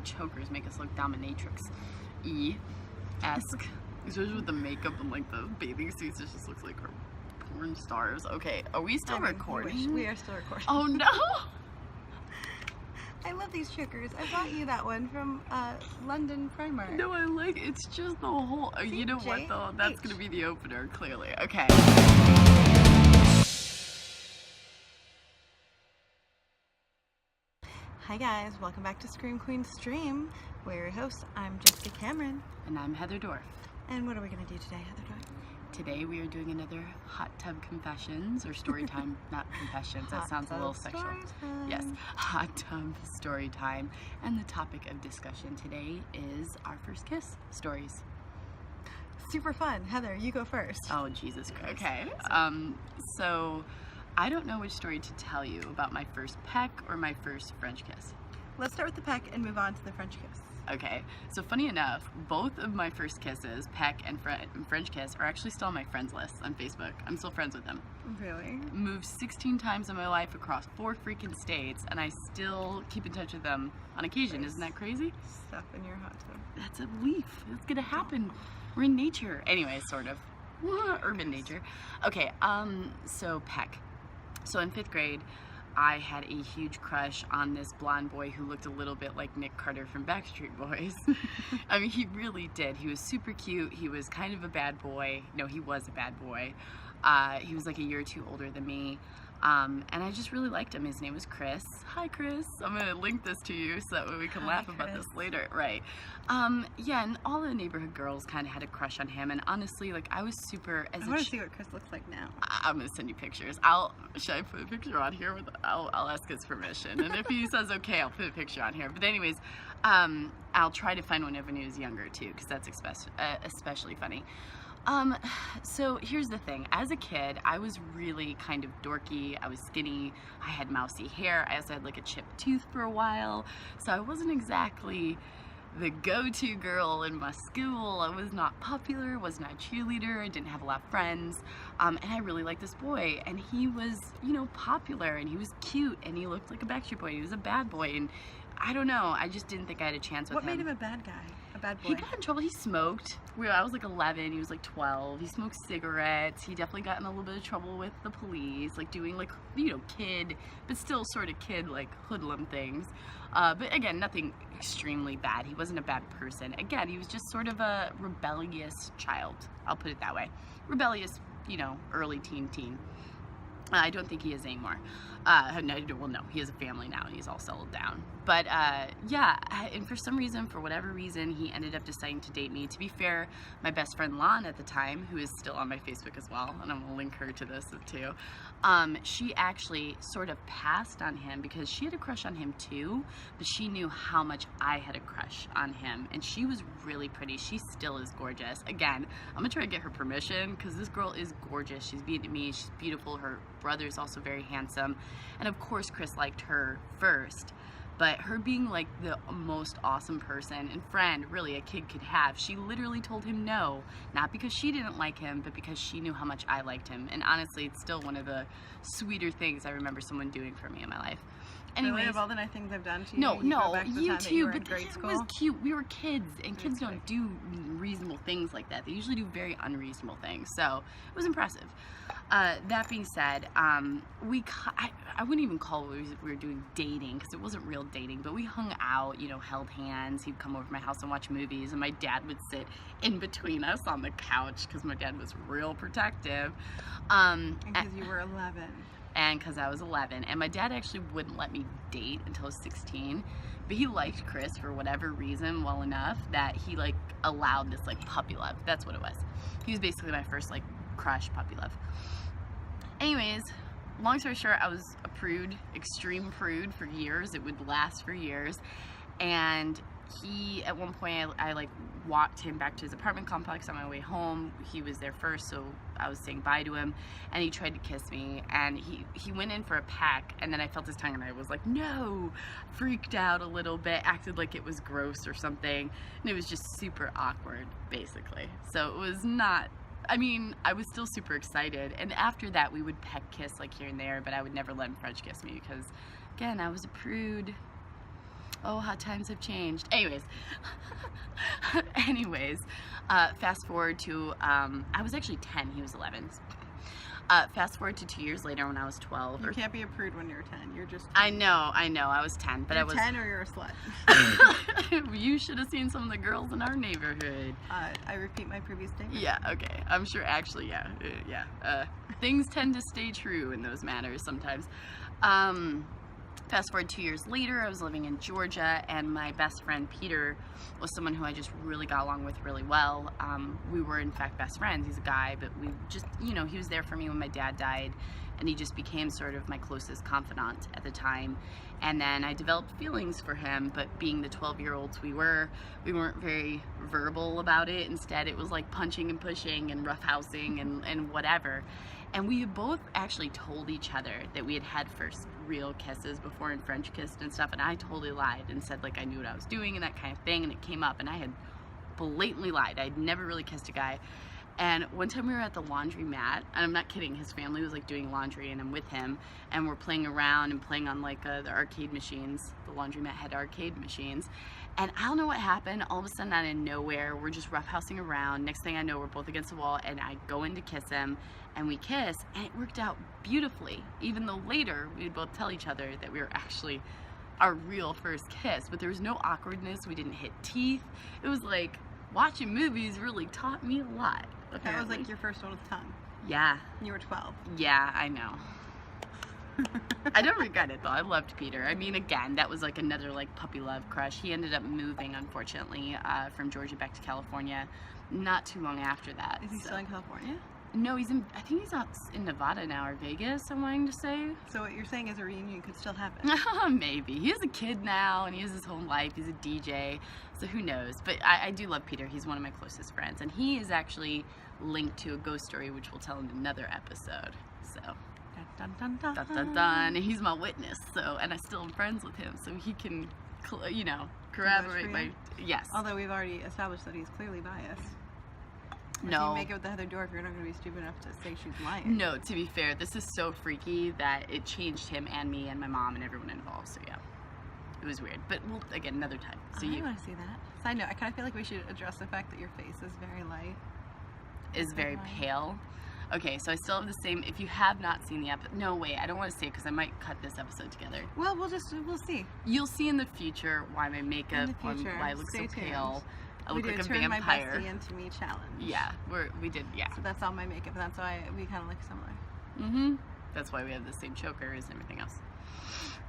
the chokers make us look dominatrix-esque. Especially with the makeup and like the bathing suits, it just looks like we're porn stars. Okay, are we still recording? We are still recording. Oh no! I love these chokers. I bought you that one from London Primark. No, I like it's just the whole. You know what though? That's gonna be the opener, clearly. Okay. Hi guys, welcome back to Scream Queen Stream. We're your hosts. I'm Jessica Cameron. And I'm Heather Dorff. And what are we going to do today, Heather Dorff? Today we are doing another hot tub confessions, or story time, not confessions. That sounds a little sexual. Yes, hot tub story time. And the topic of discussion today is our first kiss stories. Super fun. Heather, you go first. Oh, Jesus Christ. Okay. So I don't know which story to tell you about my first peck or my first French kiss. Let's start with the peck and move on to the French kiss. Okay, so funny enough, both of my first kisses, peck and French kiss, are actually still on my friends list on Facebook. I'm still friends with them. Really? Moved 16 times in my life across 4 freaking states, and I still keep in touch with them on occasion. Isn't that crazy? Stuff in your hot tub. That's a leaf. It's gonna happen. We're in nature. Anyway, sort of. Urban nature. Okay, so peck. So in 5th grade, I had a huge crush on this blonde boy who looked a little bit like Nick Carter from Backstreet Boys. I mean, he really did. He was super cute. He was kind of a bad boy. No, he was a bad boy. He was like a year or two older than me. And I just really liked him. His name was Chris. Hi, Chris. I'm going to link this to you so that way we can laugh about this later. Right. Yeah, and all the neighborhood girls kind of had a crush on him. And honestly, like, I was super... I want to see what Chris looks like now. I'm going to send you pictures. Should I put a picture on here? I'll ask his permission. And if he says okay, I'll put a picture on here. But anyways, I'll try to find one of when he was younger, too, because that's especially funny. So here's the thing. As a kid, I was really kind of dorky. I was skinny. I had mousy hair. I also had like a chipped tooth for a while. So I wasn't exactly the go-to girl in my school. I was not popular, was not a cheerleader. I didn't have a lot of friends. And I really liked this boy. And he was, you know, popular, and he was cute, and he looked like a Backstreet Boy. He was a bad boy, and I don't know. I just didn't think I had a chance with him. What made him a bad guy? A bad boy? He got in trouble. He smoked. I was like 11. He was like 12. He smoked cigarettes. He definitely got in a little bit of trouble with the police, like doing like, you know, kid, but still sort of kid, like hoodlum things. But again, nothing extremely bad. He wasn't a bad person. Again, he was just sort of a rebellious child. I'll put it that way. Rebellious, you know, early teen. I don't think he is anymore. No, he has a family now and he's all settled down. But yeah, and for some reason, for whatever reason, he ended up deciding to date me. To be fair, my best friend Lon at the time, who is still on my Facebook as well, and I'm gonna link her to this too, she actually sort of passed on him because she had a crush on him too, but she knew how much I had a crush on him, and she was really pretty. She still is gorgeous. Again, I'm gonna try to get her permission because this girl is gorgeous. She's Vietnamese, she's beautiful, her brother's also very handsome, and of course Chris liked her first. But her being like the most awesome person and friend really a kid could have, she literally told him no, not because she didn't like him, but because she knew how much I liked him. And honestly, it's still one of the sweeter things I remember someone doing for me in my life. Anyways, really, of all the nice things I've done to you, no, you too, but it was cute. We were kids, and kids don't do reasonable things like that. They usually do very unreasonable things, so it was impressive. That being said, I wouldn't even call it we were doing dating, because it wasn't real dating, but we hung out, you know, held hands. He'd come over to my house and watch movies, and my dad would sit in between us on the couch, because my dad was real protective. And because you were 11. And because I was 11, and my dad actually wouldn't let me date until I was 16, but he liked Chris for whatever reason well enough that he like allowed this like puppy love. That's what it was. He was basically my first like crush, puppy love. Anyways, long story short, I was a prude, extreme prude for years. It would last for years, and he, at one point, I like walked him back to his apartment complex on my way home. He was there first, so I was saying bye to him, and he tried to kiss me, and he went in for a peck, and then I felt his tongue, and I was like, no, freaked out a little bit, acted like it was gross or something, and it was just super awkward, basically. So it was not, I mean, I was still super excited, and after that, we would peck kiss like here and there, but I would never let him French kiss me because, again, I was a prude. Oh, how times have changed. Anyways, fast forward to, I was actually 10, he was 11. Fast forward to 2 years later when I was 12. You can't be a prude when you're 10. You're just 10. I know, I was 10, but you're I was 10 or you're a slut. You should have seen some of the girls in our neighborhood. I repeat my previous statement. Yeah, okay. I'm sure, actually, yeah. Things tend to stay true in those matters sometimes. Fast forward 2 years later, I was living in Georgia, and my best friend Peter was someone who I just really got along with really well. We were, in fact, best friends. He's a guy, but we just, he was there for me when my dad died, and he just became sort of my closest confidant at the time. And then I developed feelings for him, but being the 12-year-olds we weren't very verbal about it. Instead, it was like punching and pushing and roughhousing and whatever. And we both actually told each other that we had had first real kisses before and French kissed and stuff, and I totally lied and said like I knew what I was doing and that kind of thing, and it came up and I had blatantly lied. I'd never really kissed a guy. And one time we were at the laundromat, and I'm not kidding, his family was like doing laundry and I'm with him, and we're playing around and playing on like the arcade machines. The laundromat had arcade machines, and I don't know what happened. All of a sudden, out of nowhere, we're just roughhousing around. Next thing I know, we're both against the wall, and I go in to kiss him, and we kiss, and it worked out beautifully, even though later we'd both tell each other that we were actually our real first kiss. But there was no awkwardness. We didn't hit teeth. It was like watching movies really taught me a lot. Apparently. That was like your first one with tongue. Yeah. You were 12. Yeah, I know. I don't regret it though. I loved Peter. I mean, again, that was like another like puppy love crush. He ended up moving, unfortunately, from Georgia back to California not too long after that. Is he still in California? No, I think he's out in Nevada now, or Vegas, I'm wanting to say. So what you're saying is a reunion could still happen? Maybe. He has a kid now, and he has his whole life. He's a DJ, so who knows. But I do love Peter. He's one of my closest friends, and he is actually linked to a ghost story, which we'll tell in another episode. So, dun, dun, dun, dun. dun, dun, dun. And he's my witness, so, and I still am friends with him, so he can, corroborate my, yes. Although we've already established that he's clearly biased. No. If you make it with the Heather Dorff, you're not going to be stupid enough to say she's lying. No, to be fair, this is so freaky that it changed him and me and my mom and everyone involved, so yeah. It was weird, but we'll, again, another time. So I want to see that. Side note, I kind of feel like we should address the fact that your face is very light. Is very pale. Okay, so I still have the same, if you have not seen the episode, no, wait, I don't want to say it because I might cut this episode together. Well, we'll see. You'll see in the future why my makeup, why I look so pale. I look like a vampire. My bestie into me challenge. Yeah, we did. So that's all my makeup, and that's why we kind of look similar. Mm-hmm. That's why we have the same chokers and everything else.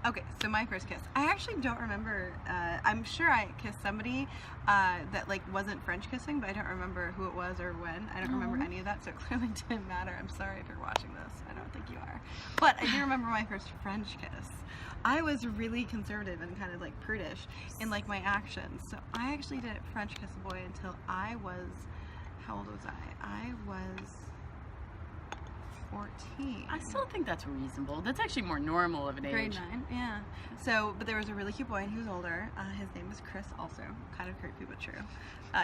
Okay, so my first kiss. I actually don't remember. I'm sure I kissed somebody that like wasn't French kissing, but I don't remember who it was or when. I don't remember any of that, so it clearly didn't matter. I'm sorry if you're watching this. I don't think you are. But I do remember my first French kiss. I was really conservative and kind of like prudish in like my actions. So I actually didn't French kiss a boy until I was, how old was I? I was 14. I still think that's reasonable. That's actually more normal of an age. Grade 9, yeah. So, but there was a really cute boy, and he was older. His name was Chris, also. Kind of creepy, but true.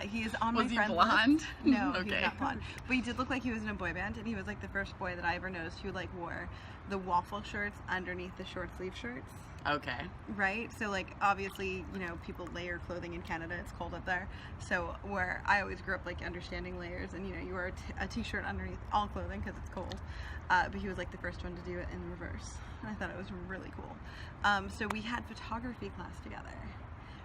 He is on my friend list. Was he blonde? No, okay. He's not blonde. But he did look like he was in a boy band, and he was like the first boy that I ever noticed who like wore the waffle shirts underneath the short sleeve shirts. Okay. Right? So like obviously, people layer clothing in Canada. It's cold up there. So where I always grew up like understanding layers, and you wear a t-shirt underneath all clothing because it's cold. But he was like the first one to do it in reverse. And I thought it was really cool. So we had photography class together.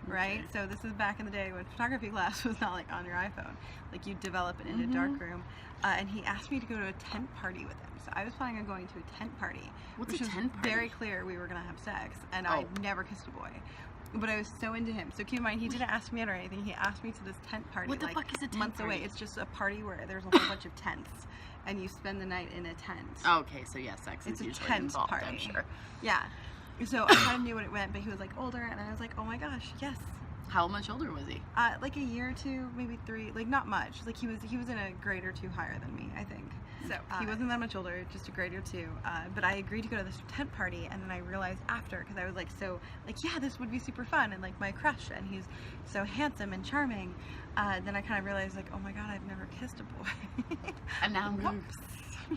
Right? Okay. So this is back in the day when photography class was not like on your iPhone. Like you develop it in a dark room. And he asked me to go to a tent party with him. So I was planning on going to a tent party. What's a tent party? Very clear we were going to have sex. And I never kissed a boy. But I was so into him. So keep in mind, he didn't ask me out or anything. He asked me to this tent party. What the fuck is a tent months party? Away. It's just a party where there's a whole bunch of tents. And you spend the night in a tent. Okay, so yeah, sex is usually involved, party. I'm sure. Yeah. So I kind of knew what it meant, but he was like older, and I was like, oh my gosh, yes. How much older was he? Like a year or two, maybe 3, like not much. Like he was in a grade or 2 higher than me, I think. So he wasn't that much older, just a grade or 2. But I agreed to go to this tent party, and then I realized after, because I was like yeah, this would be super fun, and like my crush, and he's so handsome and charming. Then I kind of realized like, oh my god, I've never kissed a boy. And now I'm going,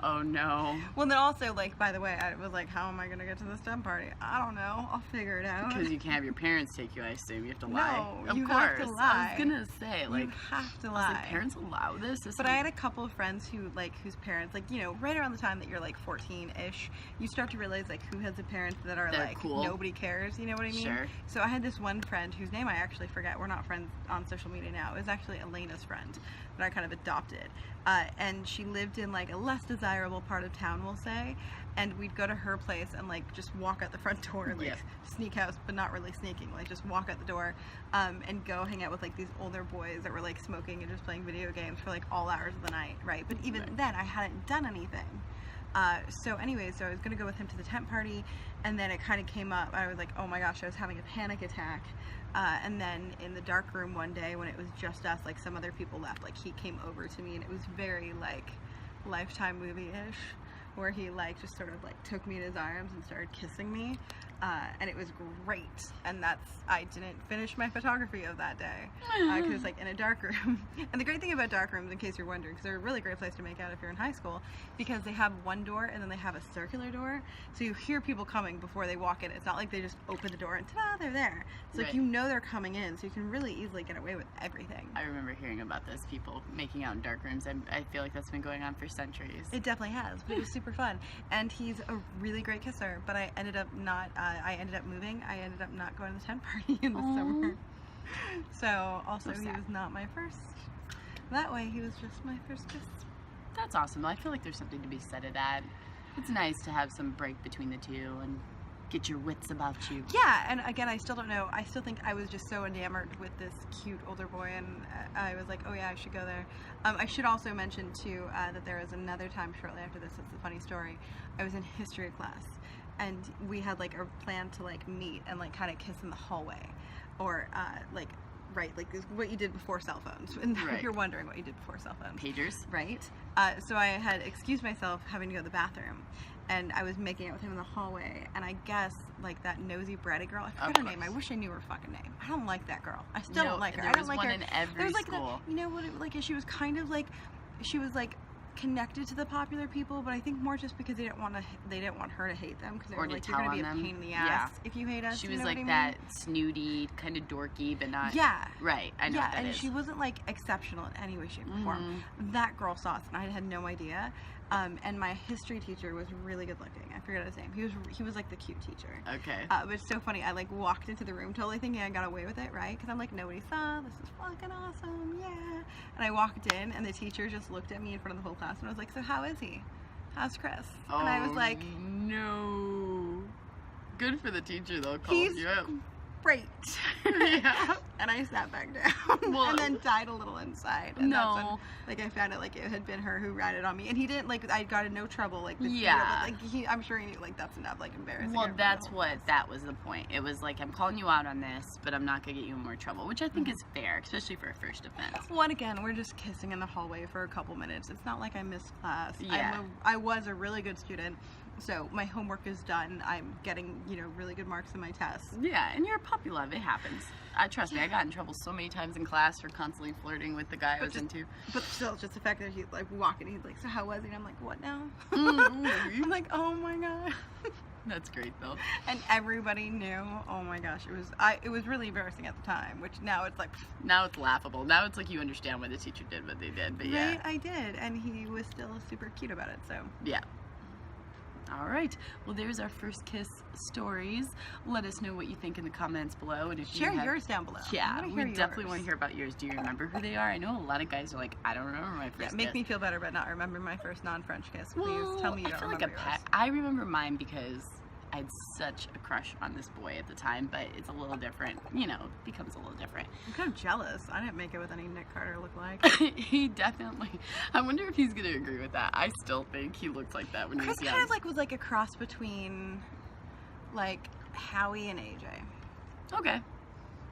Oh no. Well, then also, like, by the way, I was like, how am I going to get to this STEM party? I don't know. I'll figure it out. Because you can't have your parents take you, I assume. You have to lie. No, of you course. have to lie. I was gonna say, like, you have to I was lie. like, parents allow this? But I had a couple of friends who, like, whose parents, like, you know, right around the time that you're, like, 14-ish, you start to realize, like, who has a parent that are, They're like, cool. nobody cares, you know what I mean? Sure. So I had this one friend whose name I actually forget. We're not friends on social media now. It was actually Elena's friend that I kind of adopted. And she lived in, like, a less desirable part of town, we'll say. And we'd go to her place and, like, just walk out the front door and, like, Yep. sneak out, but not really sneaking. Like, just walk out the door and go hang out with, like, these older boys that were, like, smoking and just playing video games for, like, all hours of the night, right? But even Right. then, I hadn't done anything. So anyway, so I was going to go with him to the tent party, and then it kind of came up. I was like, oh my gosh, I was having a panic attack. And then in the dark room one day when it was just us, like some other people left, like he came over to me, and it was very like Lifetime movie-ish, where he like just sort of like took me in his arms and started kissing me. And it was great. And I didn't finish my photography of that day because it's like in a dark room. And the great thing about dark rooms, in case you're wondering, because they're a really great place to make out if you're in high school, because they have one door and then they have a circular door, so you hear people coming before they walk in. It's not like they just open the door and ta-da, they're there. So like, Right. you know they're coming in, so you can really easily get away with everything. I remember hearing about this, people making out in dark rooms. I feel like that's been going on for centuries. It definitely has, but it was super fun. And he's a really great kisser, but I ended up moving. I ended up not going to the tent party in the summer. So also So he sad. was not my first. That way he was just my first kiss. That's awesome. I feel like there's something to be said of that. It's nice to have some break between the two and get your wits about you. Yeah, and again, I still don't know. I still think I was just so enamored with this cute older boy, and I was like, oh yeah, I should go there. I should also mention too that there was another time shortly after this. It's a funny story. I was in history class, and we had like a plan to like meet and like kind of kiss in the hallway, or like this, what you did before cell phones. And Right. if you're wondering what you did before cell phones, Pagers. right? So I had excused myself having to go to the bathroom, and I was making out with him in the hallway, and I guess like that nosy bratty girl, I forgot her name. I wish I knew her fucking name. I don't like that girl. I still don't like her. There I don't was like one her. in every There was like school. you know what? She was kind of like, she was like connected to the popular people, but I think more just because they didn't want her to hate them, because they Or were to like, you're gonna tell be a on them. pain in the ass Yeah. if you hate us. She you was know like what I that mean? snooty, kind of dorky, but not. Yeah. Right. I know Yeah, what that and is. she wasn't like exceptional in any way, shape, or form. That girl saw us, and I had no idea. And my history teacher was really good looking. I forget his name. He was like the cute teacher. Okay. But it's so funny. I like walked into the room totally thinking I got away with it, right? Because I'm like, nobody saw. This is fucking awesome, yeah. And I walked in, and the teacher just looked at me in front of the whole class, and I was like, so how is he? How's Chris? And I was like, no. Good for the teacher though. Called he's you out. great. Yeah. And I sat back down Well- and then died a little inside. And that's when, No. like, I found out like it had been her who ratted on me, and he didn't like. I got in no trouble. Like, Yeah. like I'm sure he knew like that's enough. Like embarrassing. Well, her in front of that's the whole what class. that was the point. It was like, I'm calling you out on this, but I'm not gonna get you in more trouble, which I think is fair, especially for a first offense. Well, and again, we're just kissing in the hallway for a couple minutes. It's not like I missed class. Yeah. I was a really good student, so my homework is done. I'm getting, really good marks in my tests. Yeah, and you're a puppy love. It happens. Trust me, I got in trouble so many times in class for constantly flirting with the guy I was into. But still, just the fact that he's like walking, he's like, so how was he? And I'm like, what now? Mm-hmm. I'm like, oh my god. That's great though. And everybody knew. Oh my gosh, it was really embarrassing at the time, which now it's like, Now it's laughable. Now it's like you understand why the teacher did what they did. But yeah. right, I did, and he was still super cute about it. So Yeah. All right. Well, there's our first kiss stories. Let us know what you think in the comments below, and if share you have, yours down below. Yeah, I wanna we hear definitely yours. want to hear about yours. Do you remember who they are? I know a lot of guys are like, I don't remember my first Yeah, kiss. make me feel better about not remembering my first non-French kiss. Please Well, tell me you I don't feel remember like I remember mine because I had such a crush on this boy at the time, but it's a little different. It becomes a little different. I'm kind of jealous. I didn't make it with any Nick Carter look like. He definitely. I wonder if he's gonna agree with that. I still think he looked like that when he Chris was young. kind of was like a cross between like Howie and AJ. Okay.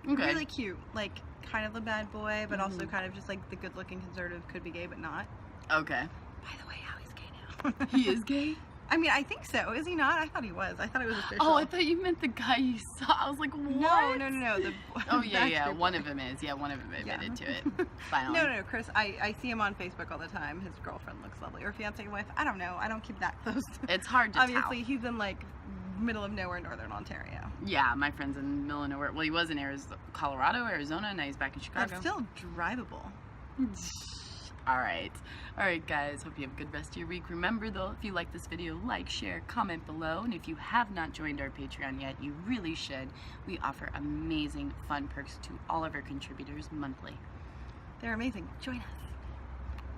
Really cute. Like kind of the bad boy, but also kind of just like the good-looking conservative, could be gay but not. Okay. By the way, Howie's gay now. He is gay? I mean, I think so. Is he not? I thought he was. I thought it was official. Oh, I thought you meant the guy you saw. I was like, what? No. Oh, yeah. One of them is. Yeah, one of them admitted to it. Finally. No, Chris. I see him on Facebook all the time. His girlfriend looks lovely. Or fiance, wife. I don't know. I don't keep that close. It's hard to Obviously, tell. he's in, like, middle of nowhere, northern Ontario. Yeah, my friend's in the middle of nowhere. Well, he was in Colorado, Arizona, and now he's back in Chicago. That's still drivable. All right, guys. Hope you have a good rest of your week. Remember, though, if you like this video, like, share, comment below. And if you have not joined our Patreon yet, you really should. We offer amazing, fun perks to all of our contributors monthly. They're amazing. Join us.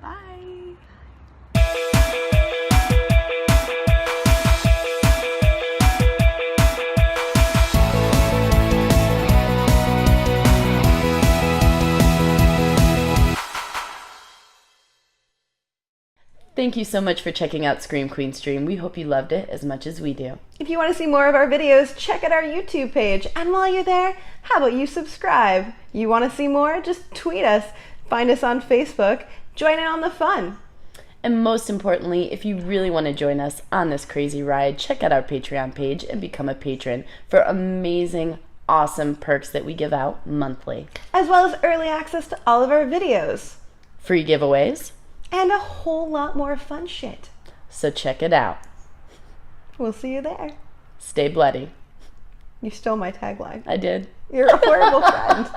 Bye. Thank you so much for checking out Scream Queen Stream. We hope you loved it as much as we do. If you want to see more of our videos, check out our YouTube page. And while you're there, how about you subscribe? You want to see more? Just tweet us. Find us on Facebook. Join in on the fun. And most importantly, if you really want to join us on this crazy ride, check out our Patreon page and become a patron for amazing, awesome perks that we give out monthly. As well as early access to all of our videos. Free giveaways. And a whole lot more fun shit. So check it out. We'll see you there. Stay bloody. You stole my tagline. I did. You're a horrible friend.